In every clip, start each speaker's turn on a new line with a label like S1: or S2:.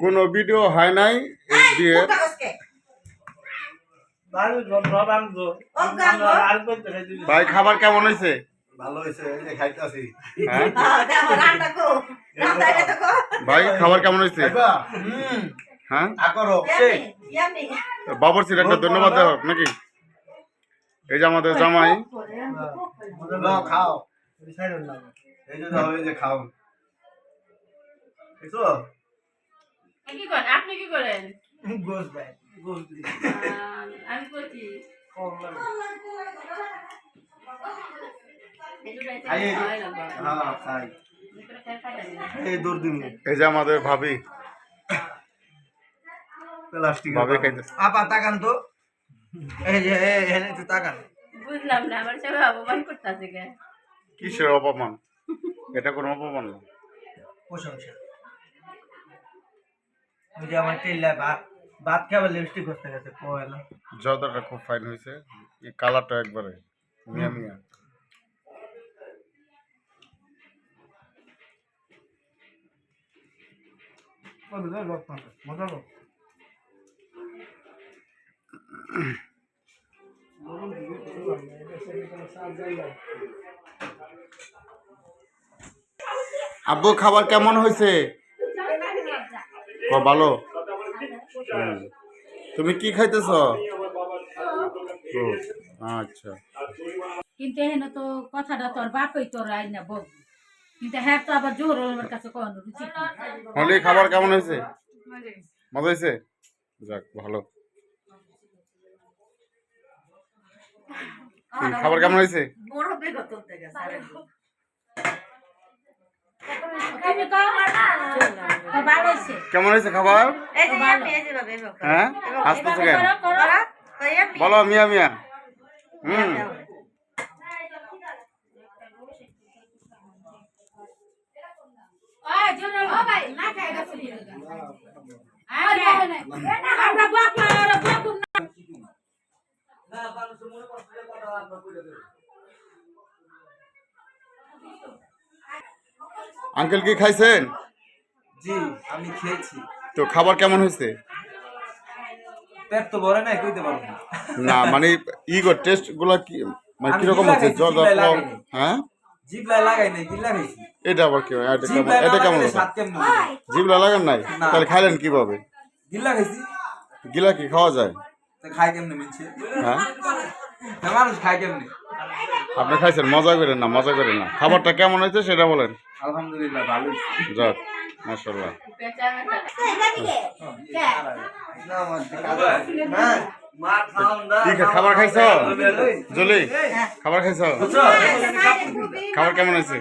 S1: কোনো ভিডিও হয় নাই এই বিয়ের। ভাই খাবার কেমন হয়েছে?
S2: ভালো হয়েছে, এই যে খাইতেছি।
S1: হ্যাঁ ভাই খাবার কেমন হয়েছে? হ্যাঁ বাবরচির একটা ধন্যবাদ দেওয়া হোক নাকি? এই যে আমাদের জামাই
S2: খাও, এই যে দাও, এই যে খাও।
S3: আপনি কি করেন?
S2: গোস ভাই, গোস দি।
S3: আমি করছি
S1: এই যে আমাদের ভাবি ভাবি খাইতেছে।
S2: আপা তাকান তো, এই যে এখানে একটু তাকান।
S3: বুঝলাম না, আমার সবাই অপমান করতেছে কে?
S1: কিসের অপমান? এটা কোনো অপমান না,
S2: প্রশংসা। ওই যে আমার টেল্লা ভাত খাবার লিপস্টিক করতে গেছে পয়লা।
S1: জর্দাটা খুব ফাইন হয়েছে, এই কালারটা একবারে মিয়া মিয়া।
S2: মজা লোক।
S1: আব্বু খাবার কেমন হয়েছে? ভালো। তুমি কি খাইতেছ? আচ্ছা,
S4: কিন্তু এখানে তো কথাটা তোর বাপই তোর আই না বল, কিন্তু হ্যাঁ তো আবার জোর আমার কাছে কোন রুচি
S1: হলি খাবার কেমন হয়েছে? মজা হয়েছে? যাক ভালো। খাবার কেমন হয়েছে? কেমন হয়েছে খাবার? হ্যাঁ আসতেছে কেন? বলো মিয়া মিয়া। আঙ্কেল কি খাইছেন?
S2: জি আমি খেয়েছি।
S1: তো খাবার কেমন হয়েছে?
S2: পেট তো ভরে নাই, কইতে পারবো না।
S1: না মানে ইগো টেস্ট গুলা কি মানে কি রকম আছে? জর্দা কম? হ্যাঁ
S2: জিবলাই লাগাই নাই, কি লাগাইছি?
S1: এটা আবার কি? এটা কেমন?
S2: স্বাদ কেমন?
S1: জিবলা লাগান নাই? তাহলে খাইলেন কিভাবে?
S2: গিল্লা খাইছি।
S1: গিলা কি খাওয়া যায়?
S2: খাই কেমনে মিনছে?
S1: হ্যাঁ
S2: মানুষ খাই কেমনে?
S1: আপনি খাইছেন, মজা করেন না, মজা করেন না। খাবারটা কেমন হয়েছে সেটা বলেন।
S2: আলহামদুলিল্লাহ ভালো।
S1: যাক মাশাআল্লাহ। খাবার খাইছো জলি? খাবার খাইছো? খাবার কেমন হয়েছে?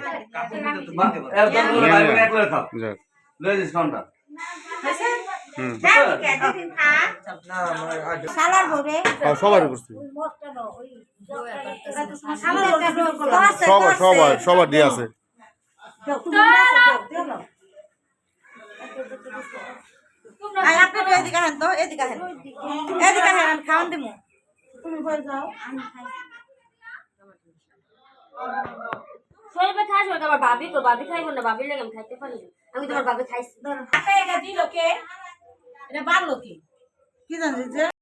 S1: সবাই করছি, সবাই সবার দিয়ে আছে।
S5: খাওয়ান দিমু আমার ভাবি তো ভাবি খাইব না, ভাবির লাগে আমি খাইতে পারি। আমি তোমার ভাবি খাইছি।
S4: এটা দিল কে? এটা বাড়লো কি? কি জানিস যে